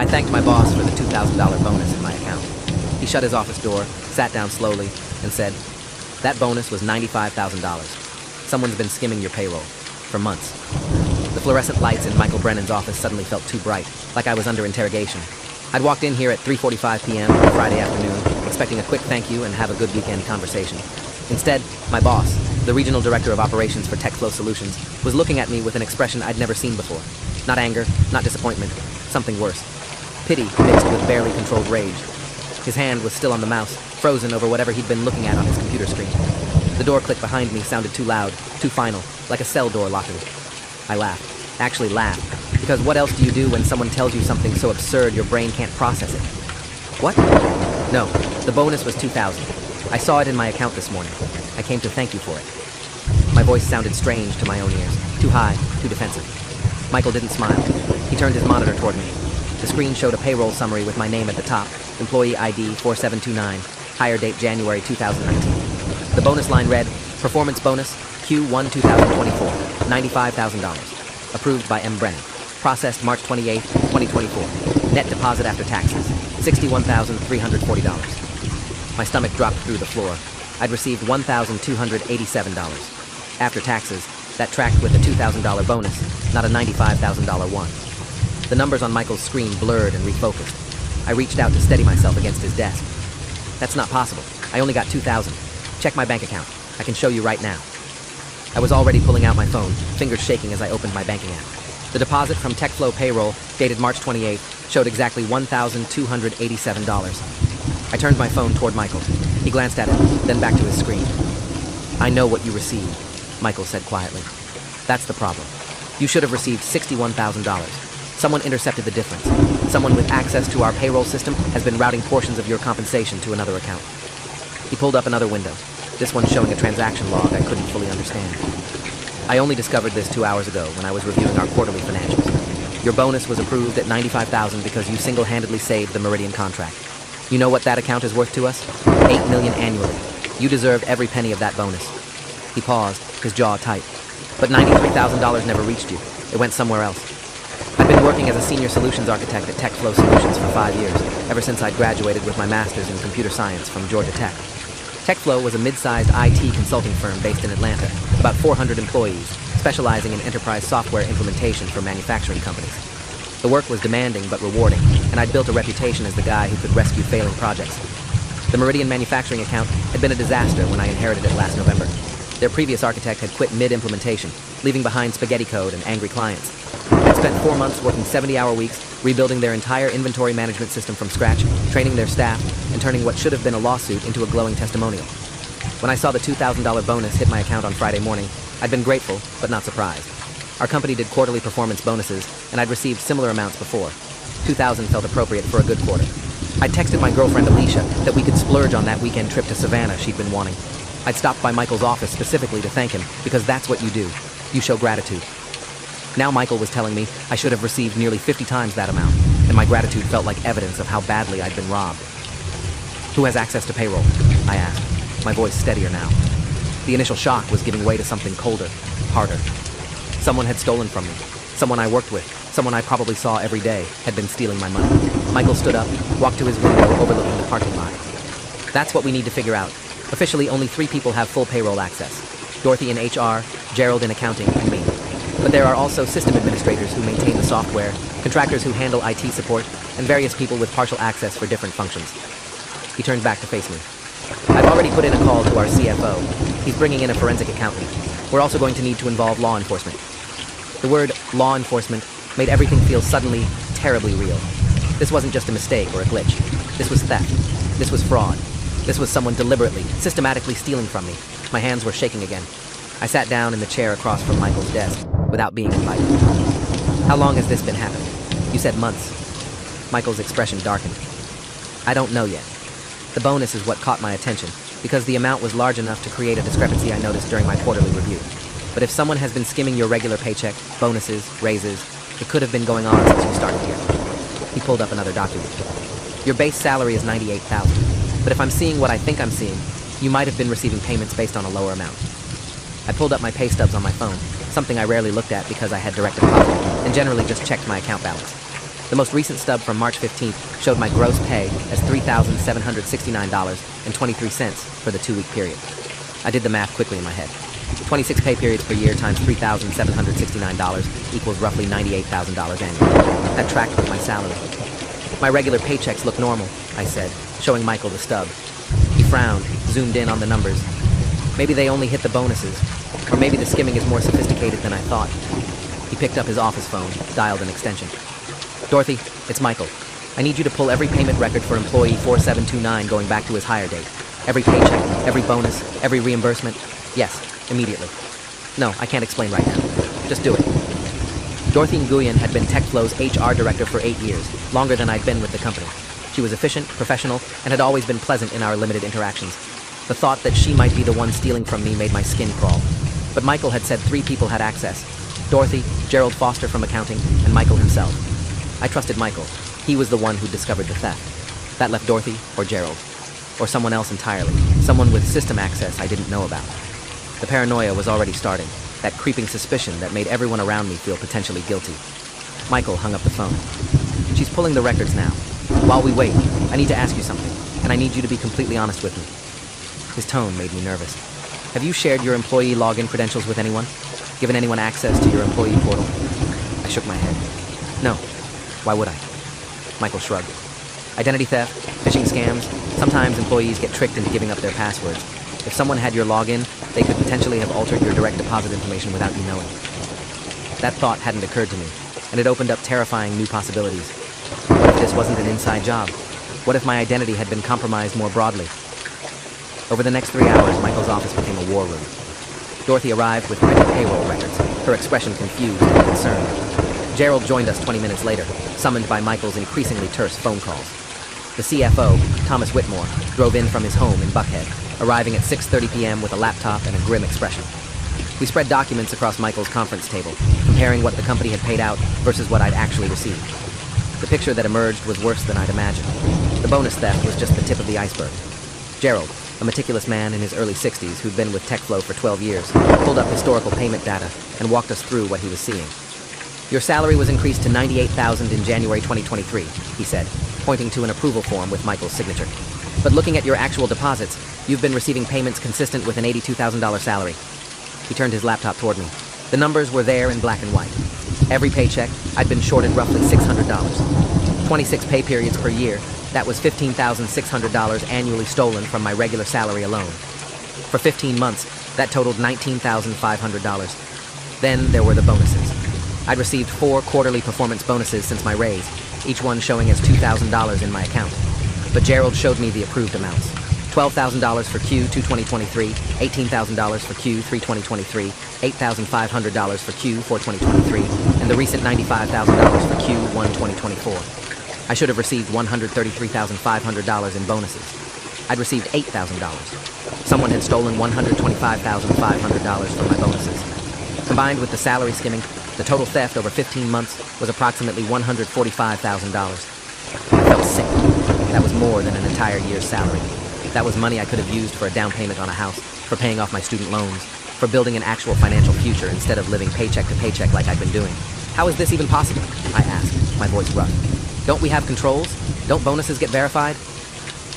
I thanked my boss for the $2,000 bonus in my account. He shut his office door, sat down slowly, and said, "That bonus was $95,000. Someone's been skimming your payroll. For months." The fluorescent lights in Michael Brennan's office suddenly felt too bright, like I was under interrogation. I'd walked in here at 3:45 p.m. on a Friday afternoon, expecting a quick thank you and have a good weekend conversation. Instead, my boss, the regional director of operations for TechFlow Solutions, was looking at me with an expression I'd never seen before. Not anger, not disappointment, something worse. Pity mixed with barely controlled rage. His hand was still on the mouse, frozen over whatever he'd been looking at on his computer screen. The door click behind me sounded too loud, too final, like a cell door locking. I laughed. Actually laughed. Because what else do you do when someone tells you something so absurd your brain can't process it? What? No, the bonus was $2,000. I saw it in my account this morning. I came to thank you for it. My voice sounded strange to my own ears. Too high, too defensive. Michael didn't smile. He turned his monitor toward me. The screen showed a payroll summary with my name at the top, employee ID 4729, hire date January 2019. The bonus line read, performance bonus, Q1 2024, $95,000. Approved by M. Brennan. Processed March 28, 2024. Net deposit after taxes, $61,340. My stomach dropped through the floor. I'd received $1,287. After taxes, that tracked with a $2,000 bonus, not a $95,000 one. The numbers on Michael's screen blurred and refocused. I reached out to steady myself against his desk. That's not possible. I only got $2,000. Check my bank account. I can show you right now. I was already pulling out my phone, fingers shaking as I opened my banking app. The deposit from TechFlow payroll, dated March 28th, showed exactly $1,287. I turned my phone toward Michael. He glanced at it, then back to his screen. "I know what you received," Michael said quietly. "That's the problem. You should have received $61,000. Someone intercepted the difference. Someone with access to our payroll system has been routing portions of your compensation to another account." He pulled up another window, this one showing a transaction log I couldn't fully understand. "I only discovered this 2 hours ago when I was reviewing our quarterly financials. Your bonus was approved at $95,000 because you single-handedly saved the Meridian contract. You know what that account is worth to us? $8 million annually. You deserved every penny of that bonus." He paused, his jaw tight. "But $93,000 never reached you. It went somewhere else." I've been working as a senior solutions architect at TechFlow Solutions for 5 years, ever since I graduated with my master's in computer science from Georgia Tech. TechFlow was a mid-sized IT consulting firm based in Atlanta, about 400 employees, specializing in enterprise software implementation for manufacturing companies. The work was demanding but rewarding, and I'd built a reputation as the guy who could rescue failing projects. The Meridian manufacturing account had been a disaster when I inherited it last November. Their previous architect had quit mid-implementation, leaving behind spaghetti code and angry clients. I'd spent 4 months working 70-hour weeks, rebuilding their entire inventory management system from scratch, training their staff, and turning what should have been a lawsuit into a glowing testimonial. When I saw the $2,000 bonus hit my account on Friday morning, I'd been grateful, but not surprised. Our company did quarterly performance bonuses, and I'd received similar amounts before. $2,000 felt appropriate for a good quarter. I'd texted my girlfriend Alicia that we could splurge on that weekend trip to Savannah she'd been wanting. I'd stopped by Michael's office specifically to thank him, because that's what you do. You show gratitude. Now Michael was telling me I should have received nearly 50 times that amount, and my gratitude felt like evidence of how badly I'd been robbed. "Who has access to payroll?" I asked, my voice steadier now. The initial shock was giving way to something colder, harder. Someone had stolen from me. Someone I worked with, someone I probably saw every day, had been stealing my money. Michael stood up, walked to his window overlooking the parking lot. "That's what we need to figure out. Officially, only 3 people have full payroll access. Dorothy in HR, Gerald in accounting, and me. But there are also system administrators who maintain the software, contractors who handle IT support, and various people with partial access for different functions." He turned back to face me. "I've already put in a call to our CFO. He's bringing in a forensic accountant. We're also going to need to involve law enforcement." The word law enforcement made everything feel suddenly terribly real. This wasn't just a mistake or a glitch. This was theft. This was fraud. This was someone deliberately, systematically stealing from me. My hands were shaking again. I sat down in the chair across from Michael's desk, without being invited. "How long has this been happening?" "You said months." Michael's expression darkened. "I don't know yet. The bonus is what caught my attention, because the amount was large enough to create a discrepancy I noticed during my quarterly review. But if someone has been skimming your regular paycheck, bonuses, raises, it could have been going on since you started here." He pulled up another document. "Your base salary is $98,000, but if I'm seeing what I think I'm seeing, you might have been receiving payments based on a lower amount." I pulled up my pay stubs on my phone, something I rarely looked at because I had direct deposit, and generally just checked my account balance. The most recent stub from March 15th showed my gross pay as $3,769.23 for the 2-week period. I did the math quickly in my head. 26 pay periods per year times $3,769 equals roughly $98,000 annually. That tracked with my salary. My regular paychecks look normal, I said, showing Michael the stub. He frowned, zoomed in on the numbers. Maybe they only hit the bonuses, or maybe the skimming is more sophisticated than I thought. He picked up his office phone, dialed an extension. Dorothy, it's Michael. I need you to pull every payment record for employee 4729 going back to his hire date. Every paycheck, every bonus, every reimbursement. Yes, immediately. No, I can't explain right now. Just do it. Dorothy Nguyen had been TechFlow's HR director for 8 years, longer than I'd been with the company. She was efficient, professional, and had always been pleasant in our limited interactions. The thought that she might be the one stealing from me made my skin crawl. But Michael had said 3 people had access. Dorothy, Gerald Foster from accounting, and Michael himself. I trusted Michael. He was the one who discovered the theft. That left Dorothy or Gerald. Or someone else entirely. Someone with system access I didn't know about. The paranoia was already starting. That creeping suspicion that made everyone around me feel potentially guilty. Michael hung up the phone. She's pulling the records now. While we wait, I need to ask you something, and I need you to be completely honest with me. His tone made me nervous. Have you shared your employee login credentials with anyone? Given anyone access to your employee portal? I shook my head. No. Why would I? Michael shrugged. Identity theft, phishing scams, sometimes employees get tricked into giving up their passwords. If someone had your login, they could potentially have altered your direct deposit information without you knowing. That thought hadn't occurred to me, and it opened up terrifying new possibilities. What if this wasn't an inside job? What if my identity had been compromised more broadly? Over the next 3 hours, Michael's office became a war room. Dorothy arrived with ready payroll records, her expression confused and concerned. Gerald joined us 20 minutes later, summoned by Michael's increasingly terse phone calls. The CFO, Thomas Whitmore, drove in from his home in Buckhead, arriving at 6:30 p.m. with a laptop and a grim expression. We spread documents across Michael's conference table, comparing what the company had paid out versus what I'd actually received. The picture that emerged was worse than I'd imagined. The bonus theft was just the tip of the iceberg. Gerald, a meticulous man in his early 60s who'd been with TechFlow for 12 years, pulled up historical payment data and walked us through what he was seeing. Your salary was increased to $98,000 in January 2023, he said, pointing to an approval form with Michael's signature. But looking at your actual deposits, you've been receiving payments consistent with an $82,000 salary. He turned his laptop toward me. The numbers were there in black and white. Every paycheck, I'd been shorted roughly $600. 26 pay periods per year, that was $15,600 annually stolen from my regular salary alone. For 15 months, that totaled $19,500. Then there were the bonuses. I'd received 4 quarterly performance bonuses since my raise, each one showing as $2,000 in my account. But Gerald showed me the approved amounts. $12,000 for Q2 2023, $18,000 for Q3 2023, $8,500 for Q4 2023, and the recent $95,000 for Q1 2024. I should have received $133,500 in bonuses. I'd received $8,000. Someone had stolen $125,500 from my bonuses. Combined with the salary skimming, the total theft over 15 months was approximately $145,000. I felt sick. That was more than an entire year's salary. That was money I could have used for a down payment on a house, for paying off my student loans, for building an actual financial future instead of living paycheck to paycheck like I'd been doing. How is this even possible? I asked, my voice rough. Don't we have controls? Don't bonuses get verified?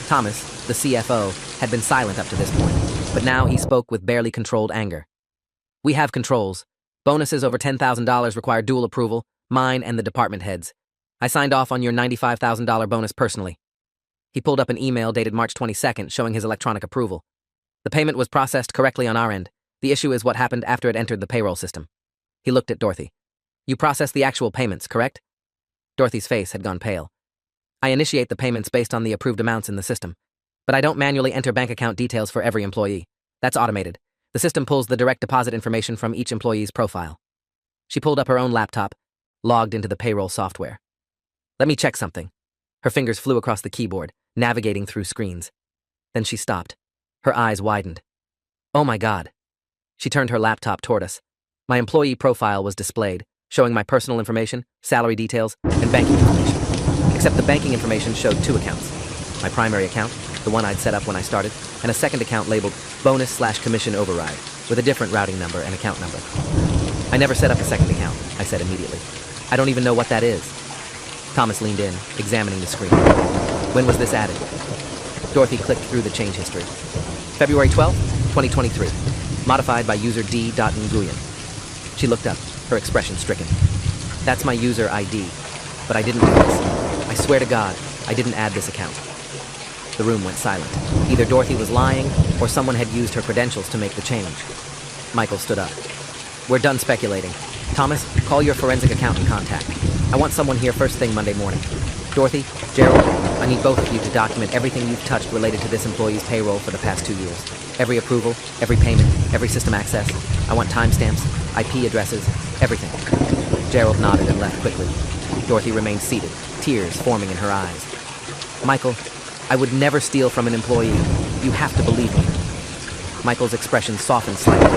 Thomas, the CFO, had been silent up to this point, but now he spoke with barely controlled anger. We have controls. Bonuses over $10,000 require dual approval, mine and the department heads. I signed off on your $95,000 bonus personally. He pulled up an email dated March 22nd showing his electronic approval. The payment was processed correctly on our end. The issue is what happened after it entered the payroll system. He looked at Dorothy. You processed the actual payments, correct? Dorothy's face had gone pale. I initiate the payments based on the approved amounts in the system, but I don't manually enter bank account details for every employee. That's automated. The system pulls the direct deposit information from each employee's profile. She pulled up her own laptop, logged into the payroll software. Let me check something. Her fingers flew across the keyboard, navigating through screens. Then she stopped. Her eyes widened. Oh my God. She turned her laptop toward us. My employee profile was displayed, showing my personal information, salary details, and banking information. Except the banking information showed 2 accounts. My primary account, the one I'd set up when I started, and a second account labeled bonus/commission override, with a different routing number and account number. I never set up a second account, I said immediately. I don't even know what that is. Thomas leaned in, examining the screen. When was this added? Dorothy clicked through the change history. February 12th, 2023. Modified by user D.Nguyen. She looked up, her expression stricken. That's my user ID, but I didn't do this. I swear to God, I didn't add this account. The room went silent. Either Dorothy was lying, or someone had used her credentials to make the change. Michael stood up. We're done speculating. Thomas, call your forensic accountant contact. I want someone here first thing Monday morning. Dorothy, Gerald, I need both of you to document everything you've touched related to this employee's payroll for the past 2 years. Every approval, every payment, every system access. I want timestamps, IP addresses, everything. Gerald nodded and left quickly. Dorothy remained seated, tears forming in her eyes. Michael, I would never steal from an employee. You have to believe me. Michael's expression softened slightly.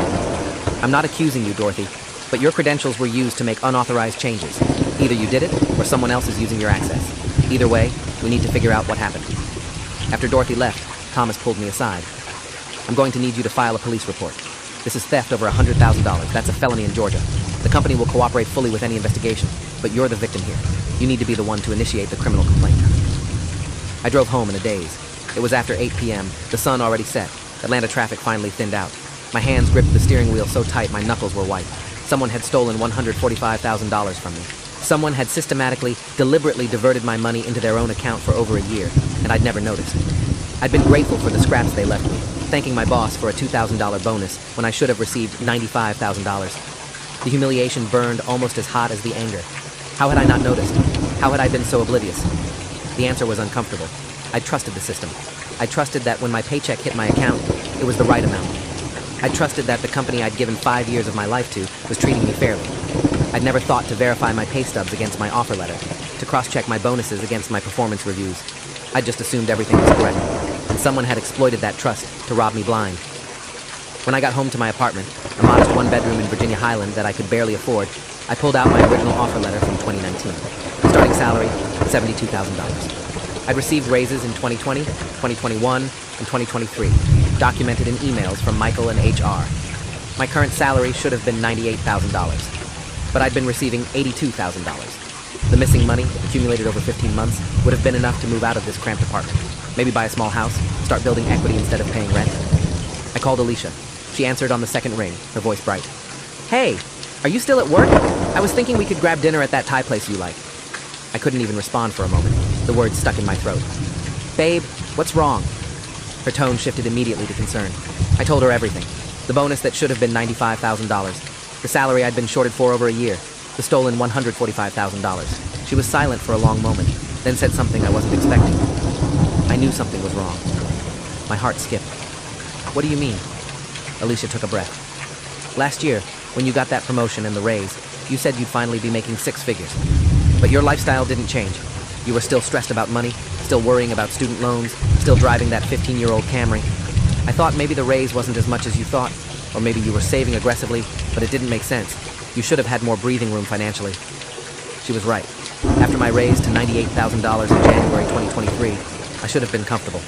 I'm not accusing you, Dorothy, but your credentials were used to make unauthorized changes. Either you did it, or someone else is using your access. Either way, we need to figure out what happened. After Dorothy left, Thomas pulled me aside. I'm going to need you to file a police report. This is theft over $100,000. That's a felony in Georgia. The company will cooperate fully with any investigation, but you're the victim here. You need to be the one to initiate the criminal complaint. I drove home in a daze. It was after 8 p.m., the sun already set. Atlanta traffic finally thinned out. My hands gripped the steering wheel so tight my knuckles were white. Someone had stolen $145,000 from me. Someone had systematically, deliberately diverted my money into their own account for over a year, and I'd never noticed. I'd been grateful for the scraps they left me, thanking my boss for a $2,000 bonus when I should have received $95,000. The humiliation burned almost as hot as the anger. How had I not noticed? How had I been so oblivious? The answer was uncomfortable. I trusted the system. I trusted that when my paycheck hit my account, it was the right amount. I trusted that the company I'd given 5 years of my life to was treating me fairly. I'd never thought to verify my pay stubs against my offer letter, to cross-check my bonuses against my performance reviews. I just assumed everything was correct, and someone had exploited that trust to rob me blind. When I got home to my apartment, a modest one-bedroom in Virginia Highland that I could barely afford, I pulled out my original offer letter from 2019. Starting salary, $72,000. I'd received raises in 2020, 2021, and 2023, documented in emails from Michael and HR. My current salary should have been $98,000, but I'd been receiving $82,000. The missing money, accumulated over 15 months, would have been enough to move out of this cramped apartment. Maybe buy a small house, start building equity instead of paying rent. I called Alicia. She answered on the second ring, her voice bright. Hey, are you still at work? I was thinking we could grab dinner at that Thai place you like. I couldn't even respond for a moment. The words stuck in my throat. Babe, what's wrong? Her tone shifted immediately to concern. I told her everything. The bonus that should have been $95,000. The salary I'd been shorted for over a year. The stolen $145,000. She was silent for a long moment, then said something I wasn't expecting. I knew something was wrong. My heart skipped. What do you mean? Alicia took a breath. Last year, when you got that promotion and the raise, you said you'd finally be making 6 figures. But your lifestyle didn't change. You were still stressed about money, still worrying about student loans, still driving that 15-year-old Camry. I thought maybe the raise wasn't as much as you thought, or maybe you were saving aggressively, but it didn't make sense. You should have had more breathing room financially. She was right. After my raise to $98,000 in January 2023, I should have been comfortable.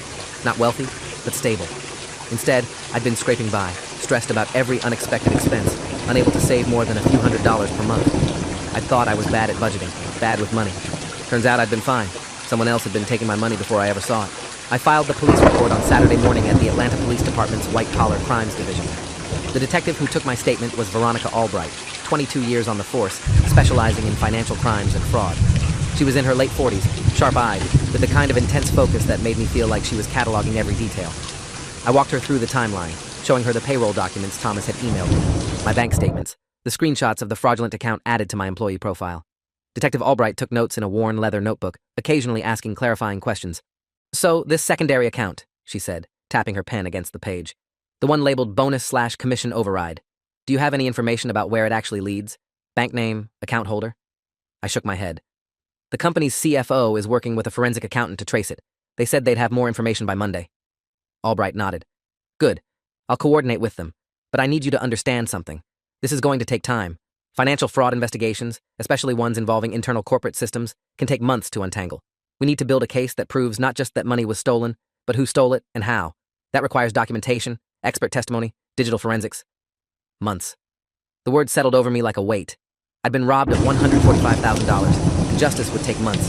Not wealthy, but stable. Instead, I'd been scraping by, stressed about every unexpected expense, unable to save more than a few $100s per month. I'd thought I was bad at budgeting, bad with money. Turns out I'd been fine. Someone else had been taking my money before I ever saw it. I filed the police report on Saturday morning at the Atlanta Police Department's White-Collar Crimes Division. The detective who took my statement was Veronica Albright, 22 years on the force, specializing in financial crimes and fraud. She was in her late 40s, sharp-eyed, with the kind of intense focus that made me feel like she was cataloging every detail. I walked her through the timeline, showing her the payroll documents Thomas had emailed me, my bank statements, the screenshots of the fraudulent account added to my employee profile. Detective Albright took notes in a worn leather notebook, occasionally asking clarifying questions. So, this secondary account, she said, tapping her pen against the page. The one labeled bonus/commission override. Do you have any information about where it actually leads? Bank name, account holder? I shook my head. The company's CFO is working with a forensic accountant to trace it. They said they'd have more information by Monday. Albright nodded. Good. I'll coordinate with them. But I need you to understand something. This is going to take time. Financial fraud investigations, especially ones involving internal corporate systems, can take months to untangle. We need to build a case that proves not just that money was stolen, but who stole it and how. That requires documentation, expert testimony, digital forensics. Months. The word settled over me like a weight. I'd been robbed of $145,000, and Justice would take months.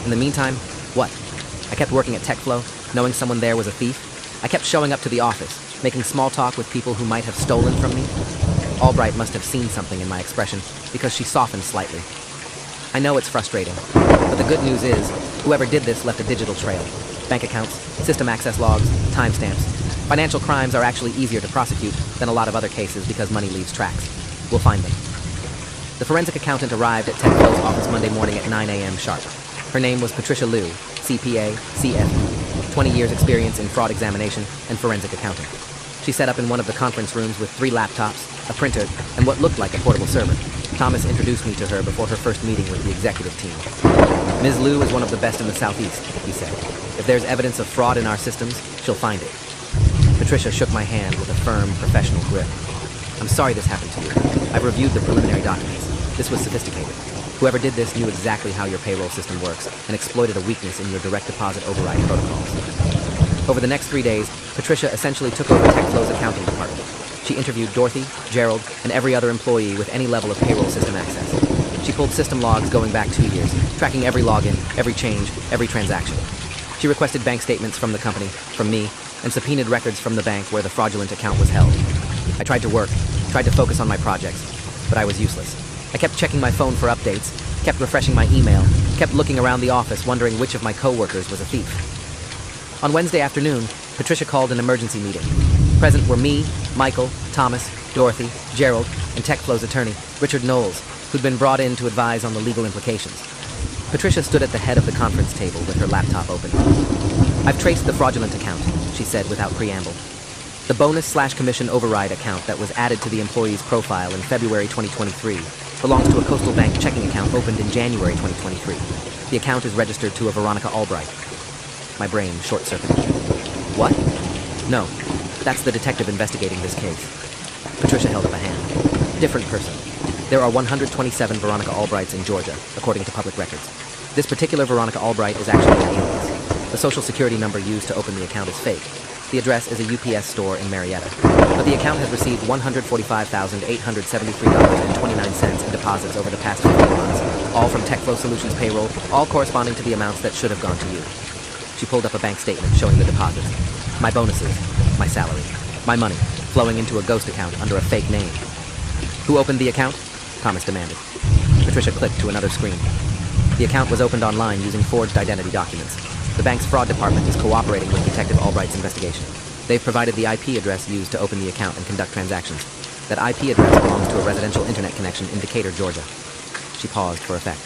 In the meantime, what? I kept working at TechFlow, knowing someone there was a thief. I kept showing up to the office, making small talk with people who might have stolen from me. Albright must have seen something in my expression, because she softened slightly. I know it's frustrating, but the good news is, whoever did this left a digital trail. Bank accounts, system access logs, timestamps. Financial crimes are actually easier to prosecute than a lot of other cases because money leaves tracks. We'll find them. The forensic accountant arrived at TechFlow's office Monday morning at 9 a.m. sharp. Her name was Patricia Liu, CPA, CFE, 20 years experience in fraud examination and forensic accounting. She set up in one of the conference rooms with 3 laptops, a printer, and what looked like a portable server. Thomas introduced me to her before her first meeting with the executive team. Ms. Liu is one of the best in the Southeast, he said. If there's evidence of fraud in our systems, she'll find it. Patricia shook my hand with a firm, professional grip. I'm sorry this happened to you. I've reviewed the preliminary documents. This was sophisticated. Whoever did this knew exactly how your payroll system works and exploited a weakness in your direct deposit override protocols. Over the next 3 days, Patricia essentially took over TechFlow's accounting department. She interviewed Dorothy, Gerald, and every other employee with any level of payroll system access. She pulled system logs going back 2 years, tracking every login, every change, every transaction. She requested bank statements from the company, from me, and subpoenaed records from the bank where the fraudulent account was held. I tried to work, tried to focus on my projects, but I was useless. I kept checking my phone for updates, kept refreshing my email, kept looking around the office wondering which of my coworkers was a thief. On Wednesday afternoon, Patricia called an emergency meeting. Present were me, Michael, Thomas, Dorothy, Gerald, and TechFlow's attorney, Richard Knowles, who'd been brought in to advise on the legal implications. Patricia stood at the head of the conference table with her laptop open. I've traced the fraudulent account, she said without preamble. The bonus/commission override account that was added to the employee's profile in February 2023 belongs to a Coastal Bank checking account opened in January 2023. The account is registered to a Veronica Albright. My brain short-circuited. What? No, that's the detective investigating this case. Patricia held up a hand. Different person. There are 127 Veronica Albrights in Georgia, according to public records. This particular Veronica Albright is actually an alias. The social security number used to open the account is fake. The address is a UPS store in Marietta. But the account has received $145,873.29 in deposits over the past 15 months, all from TechFlow Solutions payroll, all corresponding to the amounts that should have gone to you. She pulled up a bank statement showing the deposits. My bonuses, my salary, my money, flowing into a ghost account under a fake name. Who opened the account? Thomas demanded. Patricia clicked to another screen. The account was opened online using forged identity documents. The bank's fraud department is cooperating with Detective Albright's investigation. They've provided the IP address used to open the account and conduct transactions. That IP address belongs to a residential internet connection in Decatur, Georgia. She paused for effect.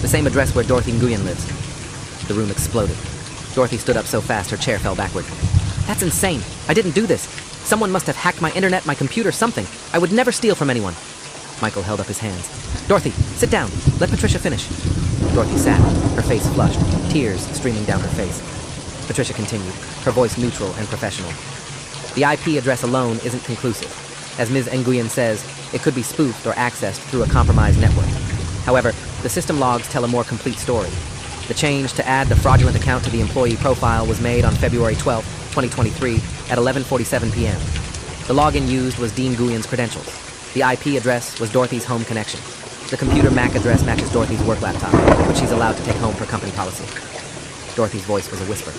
The same address where Dorothy Nguyen lives. The room exploded. Dorothy stood up so fast her chair fell backward. That's insane. I didn't do this. Someone must have hacked my internet, my computer, something. I would never steal from anyone. Michael held up his hands. Dorothy, sit down. Let Patricia finish. Dorothy sat, her face flushed, tears streaming down her face. Patricia continued, her voice neutral and professional. The IP address alone isn't conclusive. As Ms. Nguyen says, it could be spoofed or accessed through a compromised network. However, the system logs tell a more complete story. The change to add the fraudulent account to the employee profile was made on February 12, 2023 at 11:47 p.m. The login used was Dean Nguyen's credentials. The IP address was Dorothy's home connection. The computer MAC address matches Dorothy's work laptop, which she's allowed to take home per company policy. Dorothy's voice was a whisper.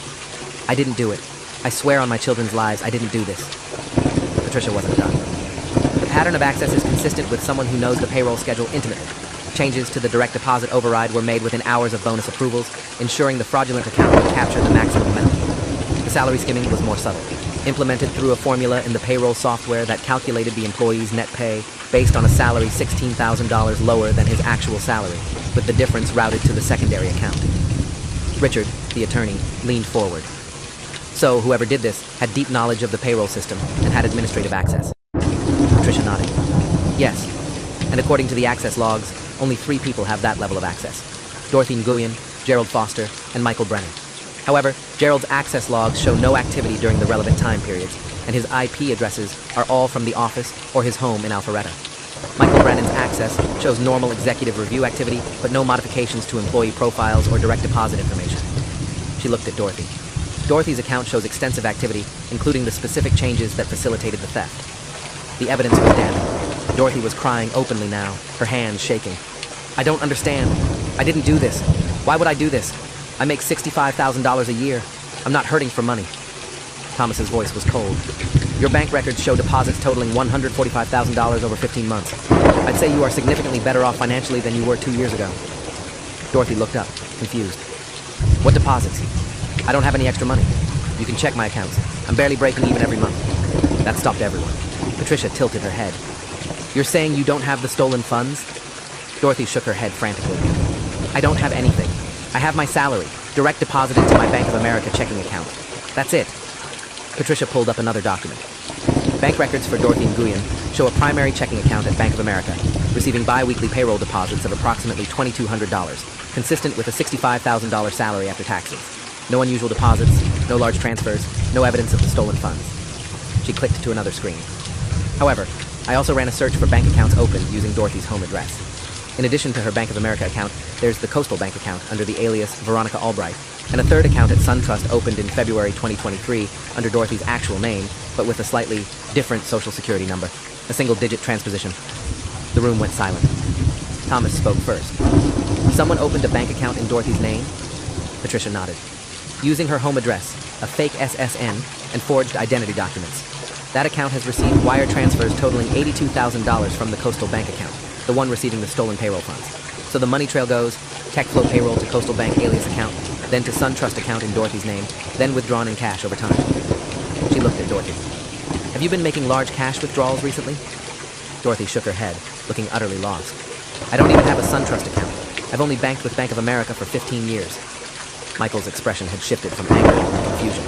I didn't do it. I swear on my children's lives I didn't do this. Patricia wasn't done. The pattern of access is consistent with someone who knows the payroll schedule intimately. Changes to the direct deposit override were made within hours of bonus approvals, ensuring the fraudulent account would capture the maximum amount. The salary skimming was more subtle, implemented through a formula in the payroll software that calculated the employee's net pay based on a salary $16,000 lower than his actual salary, with the difference routed to the secondary account. Richard, the attorney, leaned forward. So, whoever did this had deep knowledge of the payroll system and had administrative access. Patricia nodded. Yes, and according to the access logs, only 3 people have that level of access. Dorothy Nguyen, Gerald Foster, and Michael Brennan. However, Gerald's access logs show no activity during the relevant time periods, and his IP addresses are all from the office or his home in Alpharetta. Michael Brennan's access shows normal executive review activity, but no modifications to employee profiles or direct deposit information. She looked at Dorothy. Dorothy's account shows extensive activity, including the specific changes that facilitated the theft. The evidence was damning. Dorothy was crying openly now, her hands shaking. I don't understand. I didn't do this. Why would I do this? I make $65,000 a year. I'm not hurting for money. Thomas's voice was cold. Your bank records show deposits totaling $145,000 over 15 months. I'd say you are significantly better off financially than you were 2 years ago. Dorothy looked up, confused. What deposits? I don't have any extra money. You can check my accounts. I'm barely breaking even every month. That stopped everyone. Patricia tilted her head. You're saying you don't have the stolen funds? Dorothy shook her head frantically. I don't have anything. I have my salary, direct deposited to my Bank of America checking account. That's it. Patricia pulled up another document. Bank records for Dorothy Nguyen show a primary checking account at Bank of America, receiving bi-weekly payroll deposits of approximately $2,200, consistent with a $65,000 salary after taxes. No unusual deposits, no large transfers, no evidence of the stolen funds. She clicked to another screen. However, I also ran a search for bank accounts opened using Dorothy's home address. In addition to her Bank of America account, there's the Coastal Bank account under the alias Veronica Albright, and a third account at SunTrust opened in February 2023 under Dorothy's actual name, but with a slightly different social security number, a single-digit transposition. The room went silent. Thomas spoke first. Someone opened a bank account in Dorothy's name? Patricia nodded. Using her home address, a fake SSN, and forged identity documents. That account has received wire transfers totaling $82,000 from the Coastal Bank account, the one receiving the stolen payroll funds. So the money trail goes, TechFlow payroll to Coastal Bank alias account, then to SunTrust account in Dorothy's name, then withdrawn in cash over time. She looked at Dorothy. Have you been making large cash withdrawals recently? Dorothy shook her head, looking utterly lost. I don't even have a SunTrust account. I've only banked with Bank of America for 15 years. Michael's expression had shifted from anger to confusion.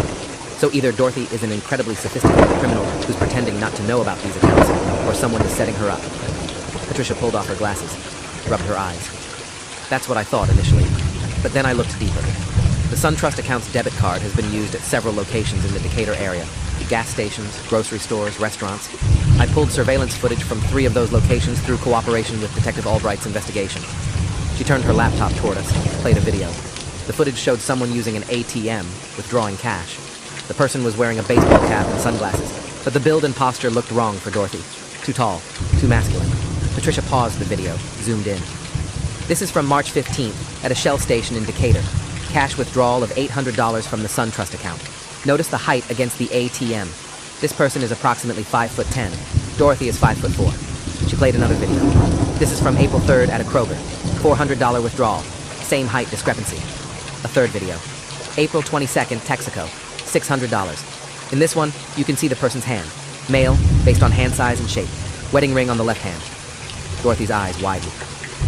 So either Dorothy is an incredibly sophisticated criminal who's pretending not to know about these accounts, or someone is setting her up. Patricia pulled off her glasses, rubbed her eyes. That's what I thought initially, but then I looked deeper. The SunTrust account's debit card has been used at several locations in the Decatur area. Gas stations, grocery stores, restaurants. I pulled surveillance footage from 3 of those locations through cooperation with Detective Albright's investigation. She turned her laptop toward us, played a video. The footage showed someone using an ATM, withdrawing cash. The person was wearing a baseball cap and sunglasses, but the build and posture looked wrong for Dorothy. Too tall, too masculine. Patricia paused the video, zoomed in. This is from March 15th at a Shell station in Decatur. Cash withdrawal of $800 from the SunTrust account. Notice the height against the ATM. This person is approximately 5'10". Dorothy is 5'4". She played another video. This is from April 3rd at a Kroger. $400 withdrawal. Same height discrepancy. A third video. April 22nd, Texaco. $600. In this one, you can see the person's hand. Male, based on hand size and shape. Wedding ring on the left hand. Dorothy's eyes widened.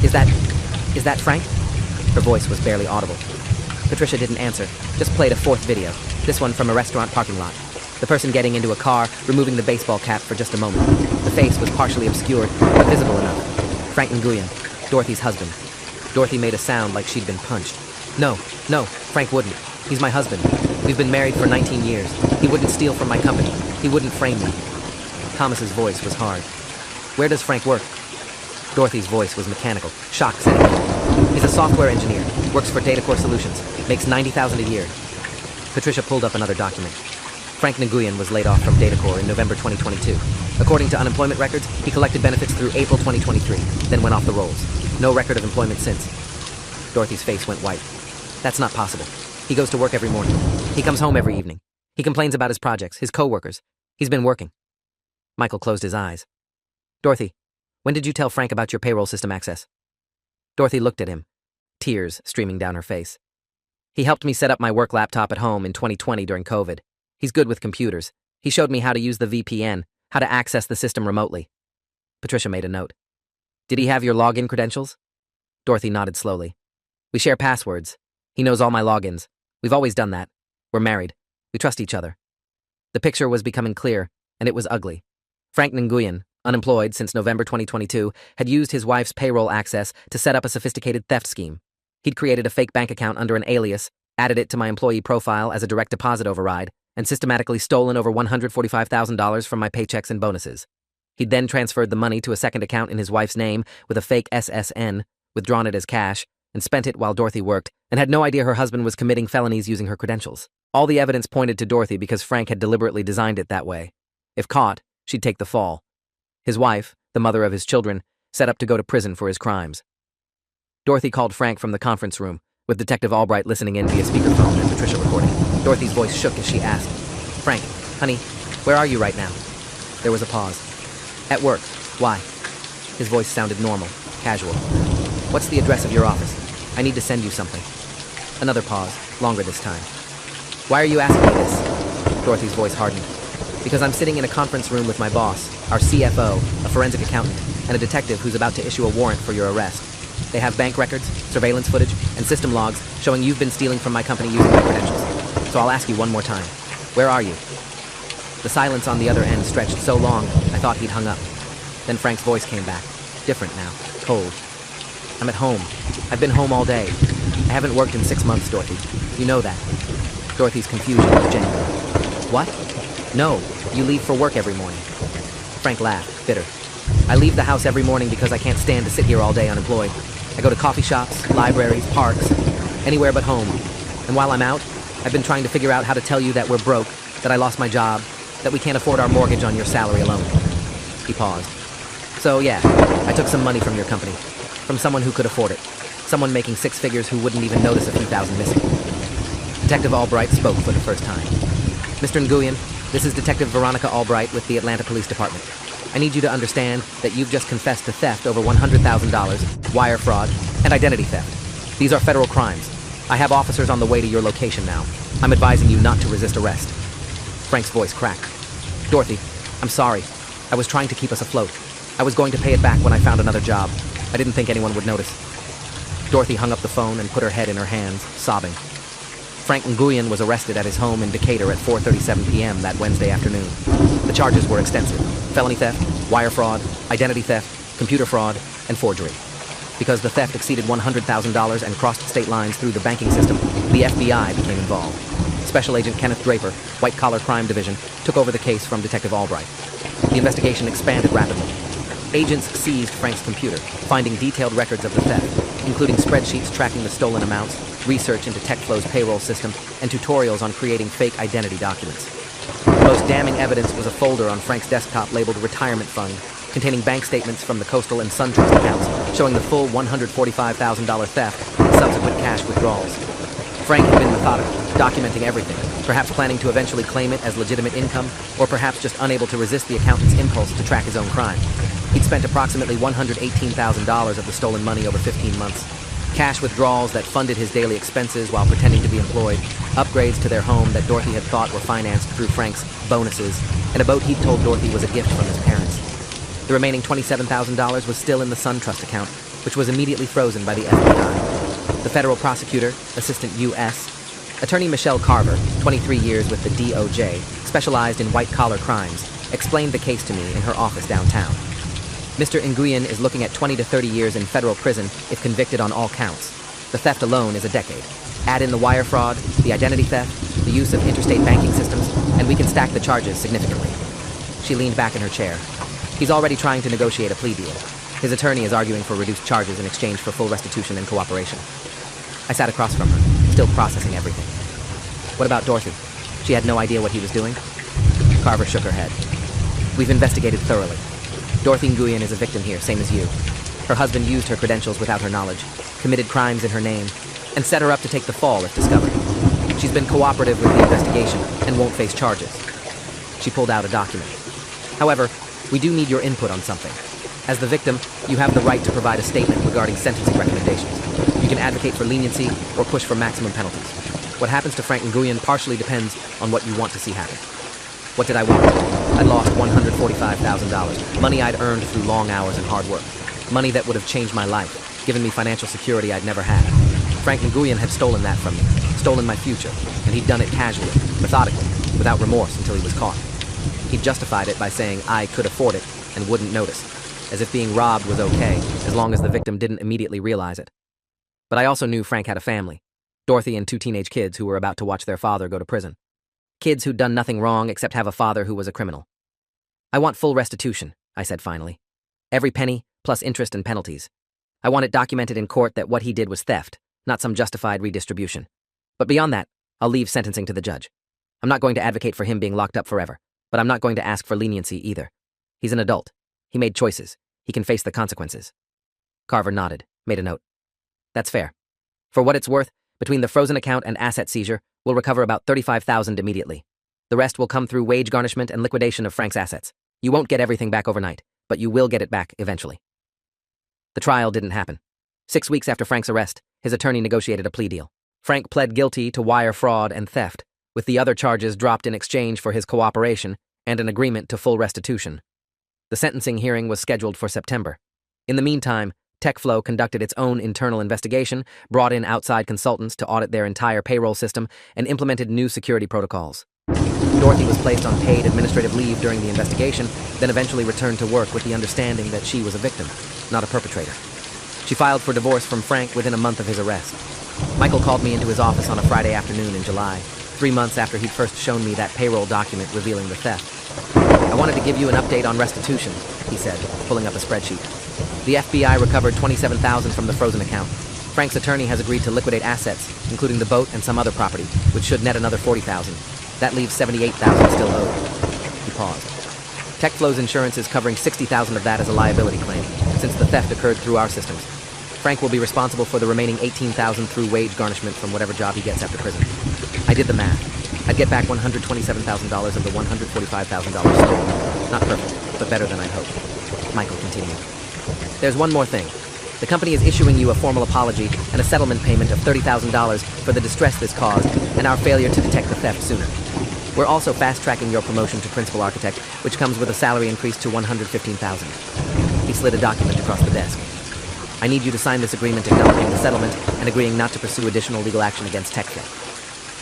Is that Frank? Her voice was barely audible. Patricia didn't answer, just played a fourth video, this one from a restaurant parking lot. The person getting into a car, removing the baseball cap for just a moment. The face was partially obscured, but visible enough. Frank Nguyen, Dorothy's husband. Dorothy made a sound like she'd been punched. No, Frank wouldn't. He's my husband. We've been married for 19 years. He wouldn't steal from my company. He wouldn't frame me. Thomas's voice was hard. Where does Frank work? Dorothy's voice was mechanical, shock setting in. He's a software engineer, works for DataCore Solutions, makes $90,000 a year. Patricia pulled up another document. Frank Nguyen was laid off from DataCore in November 2022. According to unemployment records, he collected benefits through April 2023, then went off the rolls. No record of employment since. Dorothy's face went white. That's not possible. He goes to work every morning. He comes home every evening. He complains about his projects, his co-workers. He's been working. Michael closed his eyes. Dorothy, when did you tell Frank about your payroll system access? Dorothy looked at him, tears streaming down her face. He helped me set up my work laptop at home in 2020 during COVID. He's good with computers. He showed me how to use the VPN, how to access the system remotely. Patricia made a note. Did he have your login credentials? Dorothy nodded slowly. We share passwords. He knows all my logins. We've always done that. We're married. We trust each other. The picture was becoming clear, and it was ugly. Frank Nguyen, unemployed since November 2022, had used his wife's payroll access to set up a sophisticated theft scheme. He'd created a fake bank account under an alias, added it to my employee profile as a direct deposit override, and systematically stolen over $145,000 from my paychecks and bonuses. He'd then transferred the money to a second account in his wife's name with a fake SSN, withdrawn it as cash, and spent it while Dorothy worked, and had no idea her husband was committing felonies using her credentials. All the evidence pointed to Dorothy because Frank had deliberately designed it that way. If caught, she'd take the fall. His wife, the mother of his children, set up to go to prison for his crimes. Dorothy called Frank from the conference room, with Detective Albright listening in via speakerphone and Patricia recording. Dorothy's voice shook as she asked, "Frank, honey, where are you right now?" There was a pause. "At work. Why?" His voice sounded normal, casual. "What's the address of your office? I need to send you something." Another pause, longer this time. "Why are you asking me this?" Dorothy's voice hardened. "Because I'm sitting in a conference room with my boss, our CFO, a forensic accountant, and a detective who's about to issue a warrant for your arrest. They have bank records, surveillance footage, and system logs showing you've been stealing from my company using my credentials. So I'll ask you one more time. Where are you?" The silence on the other end stretched so long, I thought he'd hung up. Then Frank's voice came back, different now, cold. "I'm at home. I've been home all day. I haven't worked in 6 months, Dorothy. You know that." Dorothy's confusion was genuine. "What? No, you leave for work every morning." Frank laughed, bitter. "I leave the house every morning because I can't stand to sit here all day unemployed. I go to coffee shops, libraries, parks, anywhere but home. And while I'm out, I've been trying to figure out how to tell you that we're broke, that I lost my job, that we can't afford our mortgage on your salary alone." He paused. "So yeah, I took some money from your company, from someone who could afford it, someone making 6 figures who wouldn't even notice a few thousand missing." Detective Albright spoke for the first time. "Mr. Nguyen, this is Detective Veronica Albright with the Atlanta Police Department. I need you to understand that you've just confessed to theft over $100,000, wire fraud, and identity theft. These are federal crimes. I have officers on the way to your location now. I'm advising you not to resist arrest." Frank's voice cracked. "Dorothy, I'm sorry. I was trying to keep us afloat. I was going to pay it back when I found another job. I didn't think anyone would notice." Dorothy hung up the phone and put her head in her hands, sobbing. Frank Nguyen was arrested at his home in Decatur at 4:37 p.m. that Wednesday afternoon. The charges were extensive: felony theft, wire fraud, identity theft, computer fraud, and forgery. Because the theft exceeded $100,000 and crossed state lines through the banking system, the FBI became involved. Special Agent Kenneth Draper, White Collar Crime Division, took over the case from Detective Albright. The investigation expanded rapidly. Agents seized Frank's computer, finding detailed records of the theft, including spreadsheets tracking the stolen amounts, research into TechFlow's payroll system, and tutorials on creating fake identity documents. The most damning evidence was a folder on Frank's desktop labeled Retirement Fund, containing bank statements from the Coastal and SunTrust accounts, showing the full $145,000 theft and subsequent cash withdrawals. Frank had been methodical, documenting everything, perhaps planning to eventually claim it as legitimate income, or perhaps just unable to resist the accountant's impulse to track his own crime. He'd spent approximately $118,000 of the stolen money over 15 months. Cash withdrawals that funded his daily expenses while pretending to be employed, upgrades to their home that Dorothy had thought were financed through Frank's bonuses, and a boat he'd told Dorothy was a gift from his parents. The remaining $27,000 was still in the SunTrust account, which was immediately frozen by the FBI. The federal prosecutor, Assistant U.S., Attorney Michelle Carver, 23 years with the DOJ, specialized in white-collar crimes, explained the case to me in her office downtown. "Mr. Nguyen is looking at 20 to 30 years in federal prison if convicted on all counts. The theft alone is a decade. Add in the wire fraud, the identity theft, the use of interstate banking systems, and we can stack the charges significantly." She leaned back in her chair. "He's already trying to negotiate a plea deal. His attorney is arguing for reduced charges in exchange for full restitution and cooperation." I sat across from her, still processing everything. "What about Dorothy? She had no idea what he was doing?" Carver shook her head. "We've investigated thoroughly. Dorothy Nguyen is a victim here, same as you. Her husband used her credentials without her knowledge, committed crimes in her name, and set her up to take the fall if discovered. She's been cooperative with the investigation and won't face charges." She pulled out a document. "However, we do need your input on something. As the victim, you have the right to provide a statement regarding sentencing recommendations. You can advocate for leniency or push for maximum penalties. What happens to Frank Nguyen partially depends on what you want to see happen." What did I want? I'd lost $145,000, money I'd earned through long hours and hard work. Money that would have changed my life, given me financial security I'd never had. Frank Nguyen had stolen that from me, stolen my future, and he'd done it casually, methodically, without remorse until he was caught. He'd justified it by saying I could afford it and wouldn't notice, as if being robbed was okay, as long as the victim didn't immediately realize it. But I also knew Frank had a family, Dorothy and 2 teenage kids who were about to watch their father go to prison. Kids who'd done nothing wrong except have a father who was a criminal. "I want full restitution," I said finally. "Every penny, plus interest and penalties. I want it documented in court that what he did was theft, not some justified redistribution. But beyond that, I'll leave sentencing to the judge. I'm not going to advocate for him being locked up forever, but I'm not going to ask for leniency either. He's an adult. He made choices. He can face the consequences." Carver nodded, made a note. That's fair. For what it's worth, between the frozen account and asset seizure, we'll recover about $35,000 immediately. The rest will come through wage garnishment and liquidation of Frank's assets. You won't get everything back overnight, but you will get it back eventually. The trial didn't happen. 6 weeks after Frank's arrest, his attorney negotiated a plea deal. Frank pled guilty to wire fraud and theft, with the other charges dropped in exchange for his cooperation and an agreement to full restitution. The sentencing hearing was scheduled for September. In the meantime, TechFlow conducted its own internal investigation, brought in outside consultants to audit their entire payroll system, and implemented new security protocols. Dorothy was placed on paid administrative leave during the investigation, then eventually returned to work with the understanding that she was a victim, not a perpetrator. She filed for divorce from Frank within a month of his arrest. Michael called me into his office on a Friday afternoon in July, 3 months after he'd first shown me that payroll document revealing the theft. "I wanted to give you an update on restitution," he said, pulling up a spreadsheet. "The FBI recovered $27,000 from the frozen account. Frank's attorney has agreed to liquidate assets, including the boat and some other property, which should net another $40,000. That leaves $78,000 still owed." He paused. "TechFlow's insurance is covering $60,000 of that as a liability claim, since the theft occurred through our systems. Frank will be responsible for the remaining $18,000 through wage garnishment from whatever job he gets after prison." I did the math. I'd get back $127,000 of the $145,000 stolen. Not perfect, but better than I'd hoped. Michael continued. "There's one more thing. The company is issuing you a formal apology and a settlement payment of $30,000 for the distress this caused and our failure to detect the theft sooner. We're also fast-tracking your promotion to principal architect, which comes with a salary increase to $115,000. He slid a document across the desk. "I need you to sign this agreement acknowledging the settlement and agreeing not to pursue additional legal action against TechFlow."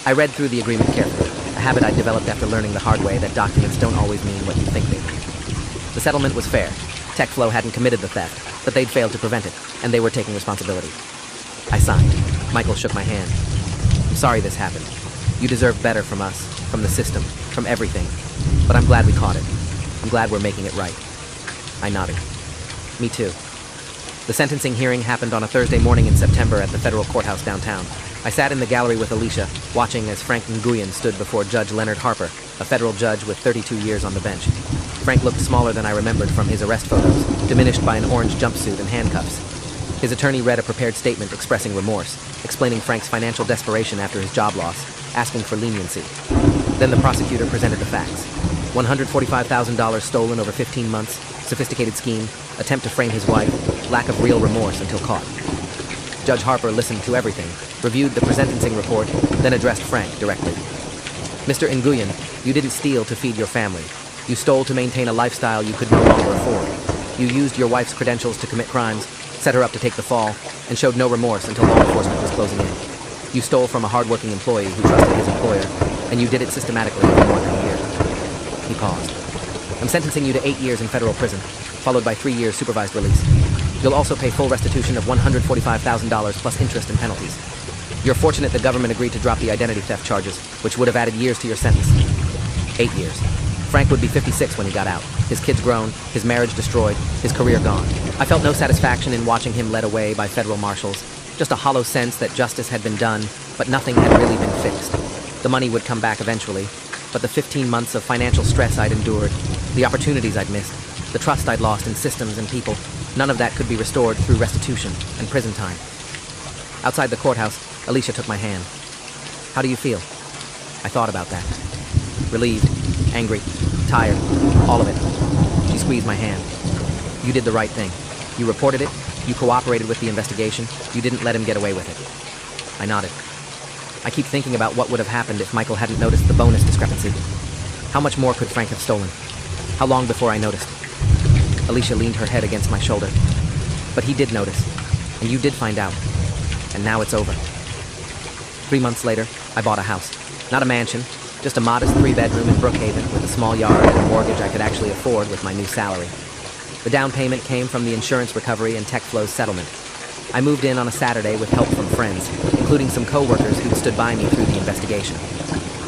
I read through the agreement carefully, a habit I developed after learning the hard way that documents don't always mean what you think they mean. The settlement was fair. TechFlow hadn't committed the theft, but they'd failed to prevent it, and they were taking responsibility. I signed. Michael shook my hand. "I'm sorry this happened. You deserve better from us, from the system, from everything. But I'm glad we caught it. I'm glad we're making it right." I nodded. "Me too." The sentencing hearing happened on a Thursday morning in September at the federal courthouse downtown. I sat in the gallery with Alicia, watching as Frank Nguyen stood before Judge Leonard Harper, a federal judge with 32 years on the bench. Frank looked smaller than I remembered from his arrest photos, diminished by an orange jumpsuit and handcuffs. His attorney read a prepared statement expressing remorse, explaining Frank's financial desperation after his job loss, asking for leniency. Then the prosecutor presented the facts. $145,000 stolen over 15 months, sophisticated scheme, attempt to frame his wife, lack of real remorse until caught. Judge Harper listened to everything, reviewed the presentencing report, then addressed Frank directly. "Mr. Nguyen, you didn't steal to feed your family. You stole to maintain a lifestyle you could no longer afford. You used your wife's credentials to commit crimes, set her up to take the fall, and showed no remorse until law enforcement was closing in. You stole from a hardworking employee who trusted his employer, and you did it systematically for more than a year." He paused. "I'm sentencing you to 8 years in federal prison, followed by 3 years supervised release. You'll also pay full restitution of $145,000 plus interest and penalties. You're fortunate the government agreed to drop the identity theft charges, which would have added years to your sentence." 8 years. Frank would be 56 when he got out. His kids grown, his marriage destroyed, his career gone. I felt no satisfaction in watching him led away by federal marshals, just a hollow sense that justice had been done, but nothing had really been fixed. The money would come back eventually, but the 15 months of financial stress I'd endured, the opportunities I'd missed, the trust I'd lost in systems and people, none of that could be restored through restitution and prison time. Outside the courthouse, Alicia took my hand. "How do you feel?" I thought about that. Relieved, angry, tired, all of it. She squeezed my hand. "You did the right thing. You reported it, you cooperated with the investigation, you didn't let him get away with it." I nodded. I keep thinking about what would have happened if Michael hadn't noticed the bonus discrepancy. How much more could Frank have stolen? How long before I noticed? Alicia leaned her head against my shoulder. "But he did notice, and you did find out, and now it's over." 3 months later, I bought a house. Not a mansion, just a modest 3-bedroom in Brookhaven with a small yard and a mortgage I could actually afford with my new salary. The down payment came from the insurance recovery and TechFlow's settlement. I moved in on a Saturday with help from friends, including some co-workers who'd stood by me through the investigation.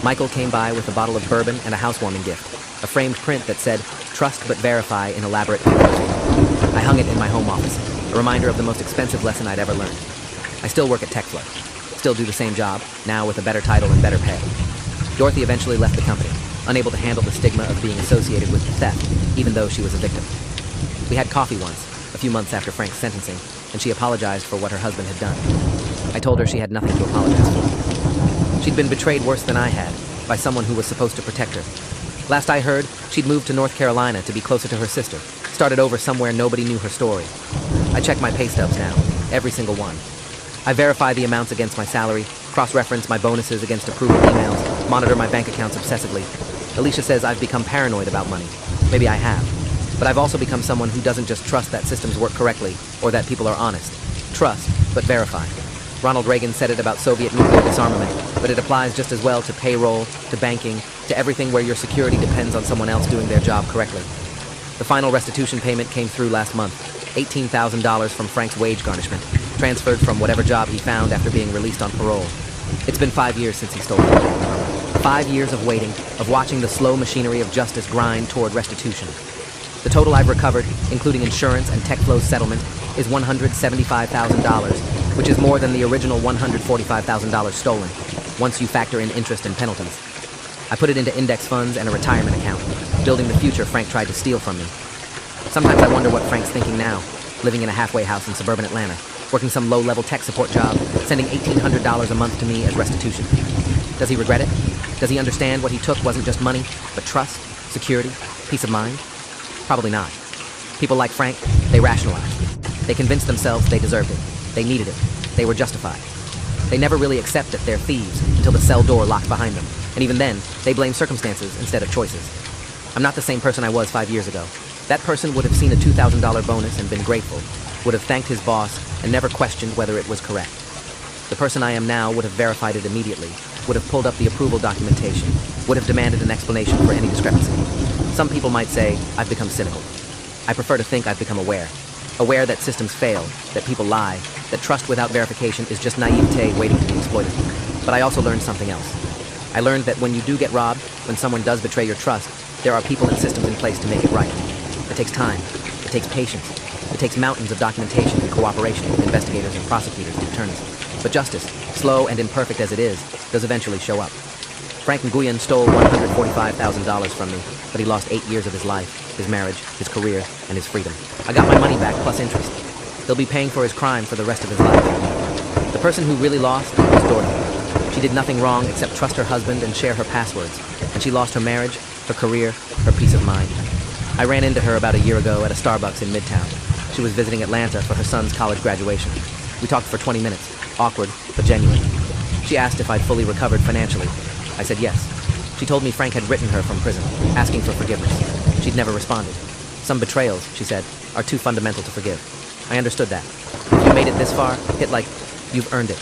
Michael came by with a bottle of bourbon and a housewarming gift, a framed print that said, "Trust but verify in elaborate calligraphy." I hung it in my home office, a reminder of the most expensive lesson I'd ever learned. I still work at TechFlow, still do the same job, now with a better title and better pay. Dorothy eventually left the company, unable to handle the stigma of being associated with the theft, even though she was a victim. We had coffee once, a few months after Frank's sentencing, and she apologized for what her husband had done. I told her she had nothing to apologize for. She'd been betrayed worse than I had, by someone who was supposed to protect her. Last I heard, she'd moved to North Carolina to be closer to her sister, started over somewhere nobody knew her story. I check my pay stubs now, every single one. I verify the amounts against my salary, cross-reference my bonuses against approval emails, monitor my bank accounts obsessively. Alicia says I've become paranoid about money. Maybe I have. But I've also become someone who doesn't just trust that systems work correctly or that people are honest. Trust, but verify. Ronald Reagan said it about Soviet nuclear disarmament, but it applies just as well to payroll, to banking, to everything where your security depends on someone else doing their job correctly. The final restitution payment came through last month, $18,000 from Frank's wage garnishment, transferred from whatever job he found after being released on parole. It's been 5 years since he stole it. 5 years of waiting, of watching the slow machinery of justice grind toward restitution. The total I've recovered, including insurance and TechFlow's settlement, is $175,000, which is more than the original $145,000 stolen, once you factor in interest and penalties. I put it into index funds and a retirement account, building the future Frank tried to steal from me. Sometimes I wonder what Frank's thinking now, living in a halfway house in suburban Atlanta, working some low-level tech support job, sending $1,800 a month to me as restitution. Does he regret it? Does he understand what he took wasn't just money, but trust, security, peace of mind? Probably not. People like Frank, they rationalized. They convinced themselves they deserved it. They needed it. They were justified. They never really accept that they're thieves until the cell door locked behind them. And even then, they blame circumstances instead of choices. I'm not the same person I was 5 years ago. That person would have seen a $2,000 bonus and been grateful, would have thanked his boss and never questioned whether it was correct. The person I am now would have verified it immediately, would have pulled up the approval documentation, would have demanded an explanation for any discrepancy. Some people might say I've become cynical. I prefer to think I've become aware. Aware that systems fail, that people lie, that trust without verification is just naivete waiting to be exploited. But I also learned something else. I learned that when you do get robbed, when someone does betray your trust, there are people and systems in place to make it right. It takes time. It takes patience. It takes mountains of documentation and cooperation with investigators and prosecutors and attorneys. But justice, slow and imperfect as it is, does eventually show up. Frank Nguyen stole $145,000 from me, but he lost 8 years of his life, his marriage, his career, and his freedom. I got my money back plus interest. He'll be paying for his crime for the rest of his life. The person who really lost was Dorothy. She did nothing wrong except trust her husband and share her passwords, and she lost her marriage, her career, her peace of mind. I ran into her about a year ago at a Starbucks in Midtown. She was visiting Atlanta for her son's college graduation. We talked for 20 minutes, awkward, but genuine. She asked if I'd fully recovered financially. I said yes. She told me Frank had written her from prison, asking for forgiveness. She'd never responded. Some betrayals, she said, are too fundamental to forgive. I understood that. If you made it this far, hit like, you've earned it.